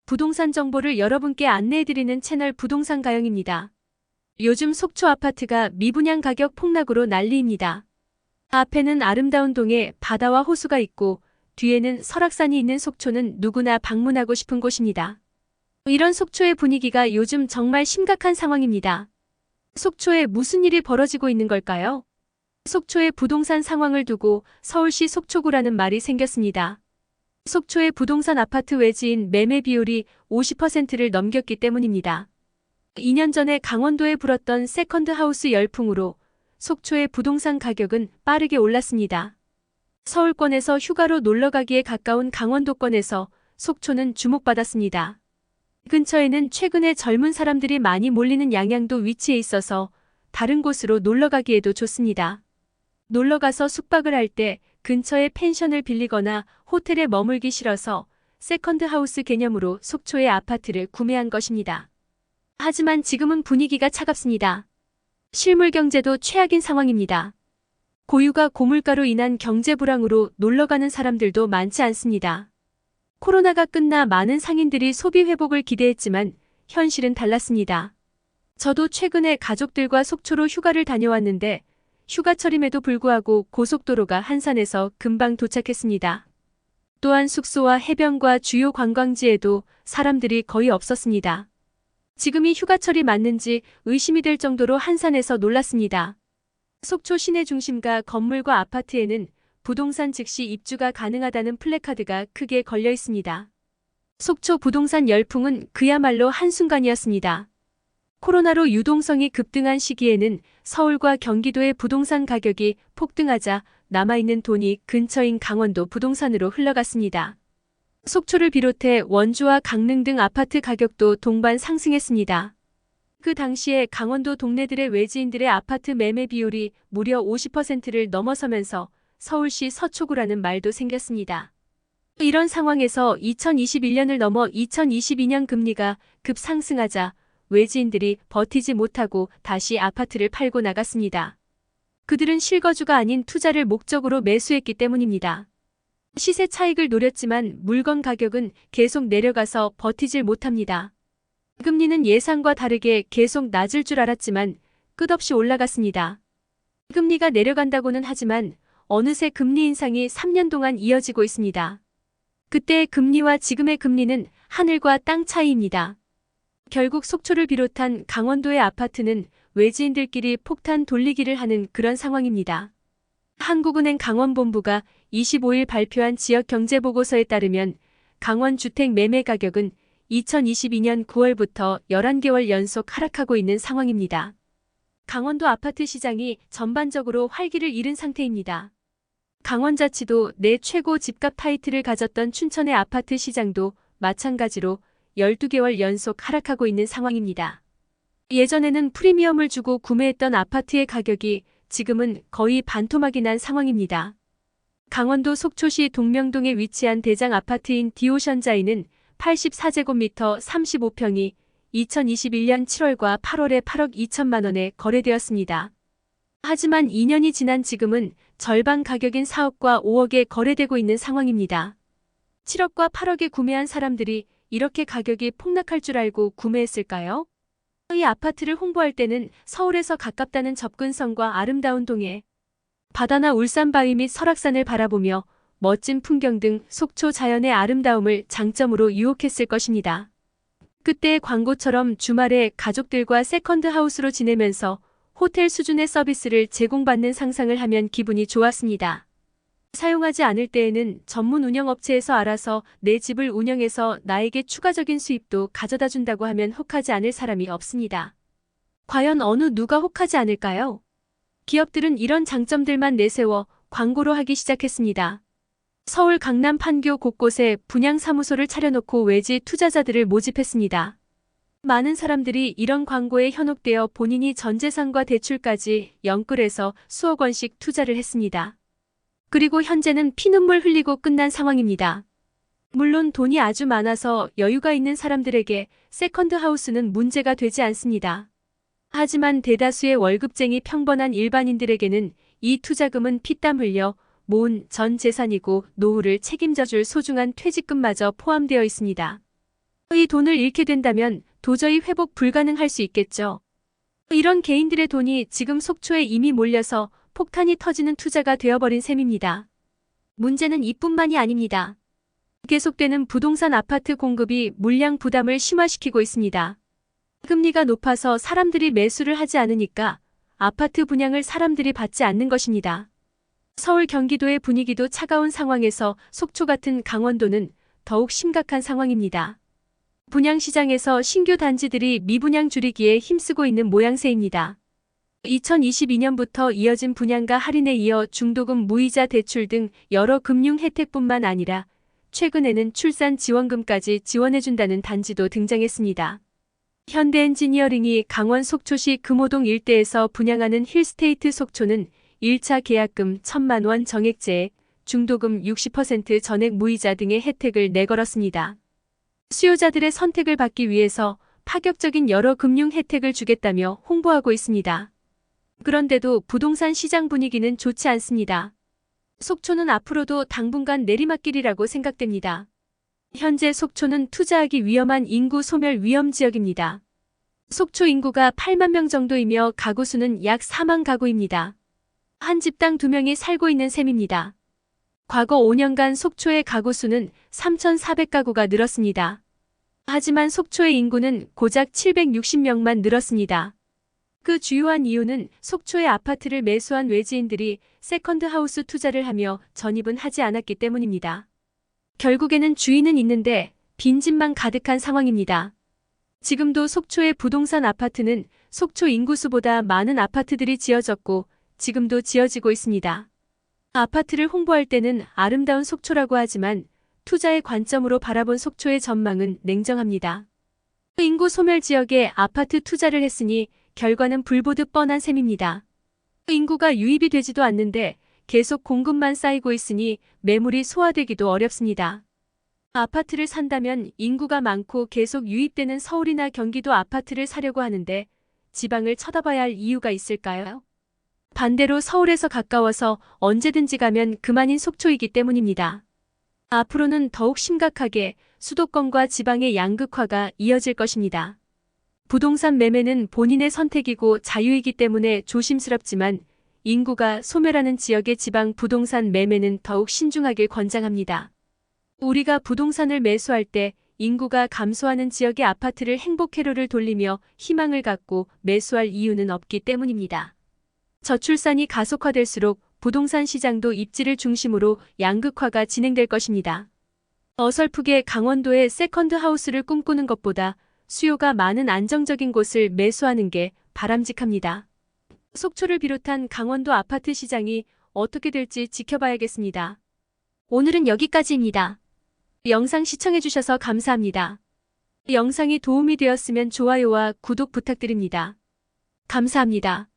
부동산 정보를 여러분께 안내해드리는 채널 부동산 가영입니다. 요즘 속초 아파트가 미분양 가격 폭락으로 난리입니다. 앞에는 아름다운 동에 바다와 호수가 있고 뒤에는 설악산이 있는 속초는 누구나 방문하고 싶은 곳입니다. 이런 속초의 분위기가 요즘 정말 심각한 상황입니다. 속초에 무슨 일이 벌어지고 있는 걸까요? 속초의 부동산 상황을 두고 서울시 속초구라는 말이 생겼습니다. 속초의 부동산 아파트 외지인 매매 비율이 50%를 넘겼기 때문입니다. 2년 전에 강원도에 불었던 세컨드 하우스 열풍으로 속초의 부동산 가격은 빠르게 올랐습니다. 서울권에서 휴가로 놀러가기에 가까운 강원도권에서 속초는 주목받았습니다. 근처에는 최근에 젊은 사람들이 많이 몰리는 양양도 위치해 있어서 다른 곳으로 놀러가기에도 좋습니다. 놀러가서 숙박을 할 때 근처에 펜션을 빌리거나 호텔에 머물기 싫어서 세컨드 하우스 개념으로 속초의 아파트를 구매한 것입니다. 하지만 지금은 분위기가 차갑습니다. 실물 경제도 최악인 상황입니다. 고유가 고물가로 인한 경제 불황으로 놀러가는 사람들도 많지 않습니다. 코로나가 끝나 많은 상인들이 소비 회복을 기대했지만 현실은 달랐습니다. 저도 최근에 가족들과 속초로 휴가를 다녀왔는데 휴가철임에도 불구하고 고속도로가 한산해서 금방 도착했습니다. 또한 숙소와 해변과 주요 관광지에도 사람들이 거의 없었습니다. 지금이 휴가철이 맞는지 의심이 될 정도로 한산해서 놀랐습니다. 속초 시내 중심가 건물과 아파트에는 부동산 즉시 입주가 가능하다는 플래카드가 크게 걸려 있습니다. 속초 부동산 열풍은 그야말로 한순간이었습니다. 코로나로 유동성이 급등한 시기에는 서울과 경기도의 부동산 가격이 폭등하자 남아있는 돈이 근처인 강원도 부동산으로 흘러갔습니다. 속초를 비롯해 원주와 강릉 등 아파트 가격도 동반 상승했습니다. 그 당시에 강원도 동네들의 외지인들의 아파트 매매 비율이 무려 50%를 넘어서면서 서울시 서초구라는 말도 생겼습니다. 이런 상황에서 2021년을 넘어 2022년 금리가 급상승하자 외지인들이 버티지 못하고 다시 아파트를 팔고 나갔습니다. 그들은 실거주가 아닌 투자를 목적으로 매수했기 때문입니다. 시세 차익을 노렸지만 물건 가격은 계속 내려가서 버티질 못합니다. 금리는 예상과 다르게 계속 낮을 줄 알았지만 끝없이 올라갔습니다. 금리가 내려간다고는 하지만 어느새 금리 인상이 3년 동안 이어지고 있습니다. 그때의 금리와 지금의 금리는 하늘과 땅 차이입니다. 결국 속초를 비롯한 강원도의 아파트는 외지인들끼리 폭탄 돌리기를 하는 그런 상황입니다. 한국은행 강원본부가 25일 발표한 지역경제보고서에 따르면 강원 주택 매매 가격은 2022년 9월부터 11개월 연속 하락하고 있는 상황입니다. 강원도 아파트 시장이 전반적으로 활기를 잃은 상태입니다. 강원자치도 내 최고 집값 타이틀을 가졌던 춘천의 아파트 시장도 마찬가지로 12개월 연속 하락하고 있는 상황입니다. 예전에는 프리미엄을 주고 구매했던 아파트의 가격이 지금은 거의 반토막이 난 상황입니다. 강원도 속초시 동명동에 위치한 대장 아파트인 디오션자이는 84제곱미터 35평이 2021년 7월과 8월에 8억 2천만 원에 거래되었습니다. 하지만 2년이 지난 지금은 절반 가격인 4억과 5억에 거래되고 있는 상황입니다. 7억과 8억에 구매한 사람들이 이렇게 가격이 폭락할 줄 알고 구매했을까요? 이 아파트를 홍보할 때는 서울에서 가깝다는 접근성과 아름다운 동해, 바다나 울산 바위 및 설악산을 바라보며 멋진 풍경 등 속초 자연의 아름다움을 장점으로 유혹했을 것입니다. 그때의 광고처럼 주말에 가족들과 세컨드 하우스로 지내면서 호텔 수준의 서비스를 제공받는 상상을 하면 기분이 좋았습니다. 사용하지 않을 때에는 전문 운영업체에서 알아서 내 집을 운영해서 나에게 추가적인 수입도 가져다 준다고 하면 혹하지 않을 사람이 없습니다. 과연 어느 누가 혹하지 않을까요? 기업들은 이런 장점들만 내세워 광고로 하기 시작했습니다. 서울 강남 판교 곳곳에 분양사무소를 차려놓고 외지 투자자들을 모집했습니다. 많은 사람들이 이런 광고에 현혹되어 본인이 전 재산과 대출까지 연끌해서 수억 원씩 투자를 했습니다. 그리고 현재는 피눈물 흘리고 끝난 상황입니다. 물론 돈이 아주 많아서 여유가 있는 사람들에게 세컨드 하우스는 문제가 되지 않습니다. 하지만 대다수의 월급쟁이 평범한 일반인들에게는 이 투자금은 피땀 흘려 모은 전 재산이고 노후를 책임져줄 소중한 퇴직금마저 포함되어 있습니다. 이 돈을 잃게 된다면 도저히 회복 불가능할 수 있겠죠. 이런 개인들의 돈이 지금 속초에 이미 몰려서 폭탄이 터지는 투자가 되어버린 셈입니다. 문제는 이뿐만이 아닙니다. 계속되는 부동산 아파트 공급이 물량 부담을 심화시키고 있습니다. 금리가 높아서 사람들이 매수를 하지 않으니까 아파트 분양을 사람들이 받지 않는 것입니다. 서울 경기도의 분위기도 차가운 상황에서 속초 같은 강원도는 더욱 심각한 상황입니다. 분양시장에서 신규 단지들이 미분양 줄이기에 힘쓰고 있는 모양새입니다. 2022년부터 이어진 분양가 할인에 이어 중도금 무이자 대출 등 여러 금융 혜택뿐만 아니라 최근에는 출산 지원금까지 지원해준다는 단지도 등장했습니다. 현대엔지니어링이 강원 속초시 금호동 일대에서 분양하는 힐스테이트 속초는 1차 계약금 1,000만 원 정액제에 중도금 60% 전액 무이자 등의 혜택을 내걸었습니다. 수요자들의 선택을 받기 위해서 파격적인 여러 금융 혜택을 주겠다며 홍보하고 있습니다. 그런데도 부동산 시장 분위기는 좋지 않습니다. 속초는 앞으로도 당분간 내리막길이라고 생각됩니다. 현재 속초는 투자하기 위험한 인구 소멸 위험 지역입니다. 속초 인구가 8만 명 정도이며 가구 수는 약 4만 가구입니다. 한 집당 2명이 살고 있는 셈입니다. 과거 5년간 속초의 가구 수는 3,400가구가 늘었습니다. 하지만 속초의 인구는 고작 760명만 늘었습니다. 그 주요한 이유는 속초의 아파트를 매수한 외지인들이 세컨드 하우스 투자를 하며 전입은 하지 않았기 때문입니다. 결국에는 주인은 있는데 빈집만 가득한 상황입니다. 지금도 속초의 부동산 아파트는 속초 인구수보다 많은 아파트들이 지어졌고 지금도 지어지고 있습니다. 아파트를 홍보할 때는 아름다운 속초라고 하지만 투자의 관점으로 바라본 속초의 전망은 냉정합니다. 인구 소멸 지역에 아파트 투자를 했으니 결과는 불보듯 뻔한 셈입니다. 인구가 유입이 되지도 않는데 계속 공급만 쌓이고 있으니 매물이 소화되기도 어렵습니다. 아파트를 산다면 인구가 많고 계속 유입되는 서울이나 경기도 아파트를 사려고 하는데 지방을 쳐다봐야 할 이유가 있을까요? 반대로 서울에서 가까워서 언제든지 가면 그만인 속초이기 때문입니다. 앞으로는 더욱 심각하게 수도권과 지방의 양극화가 이어질 것입니다. 부동산 매매는 본인의 선택이고 자유이기 때문에 조심스럽지만 인구가 소멸하는 지역의 지방 부동산 매매는 더욱 신중하길 권장합니다. 우리가 부동산을 매수할 때 인구가 감소하는 지역의 아파트를 행복회로를 돌리며 희망을 갖고 매수할 이유는 없기 때문입니다. 저출산이 가속화될수록 부동산 시장도 입지를 중심으로 양극화가 진행될 것입니다. 어설프게 강원도의 세컨드 하우스를 꿈꾸는 것보다 수요가 많은 안정적인 곳을 매수하는 게 바람직합니다. 속초를 비롯한 강원도 아파트 시장이 어떻게 될지 지켜봐야겠습니다. 오늘은 여기까지입니다. 영상 시청해주셔서 감사합니다. 영상이 도움이 되었으면 좋아요와 구독 부탁드립니다. 감사합니다.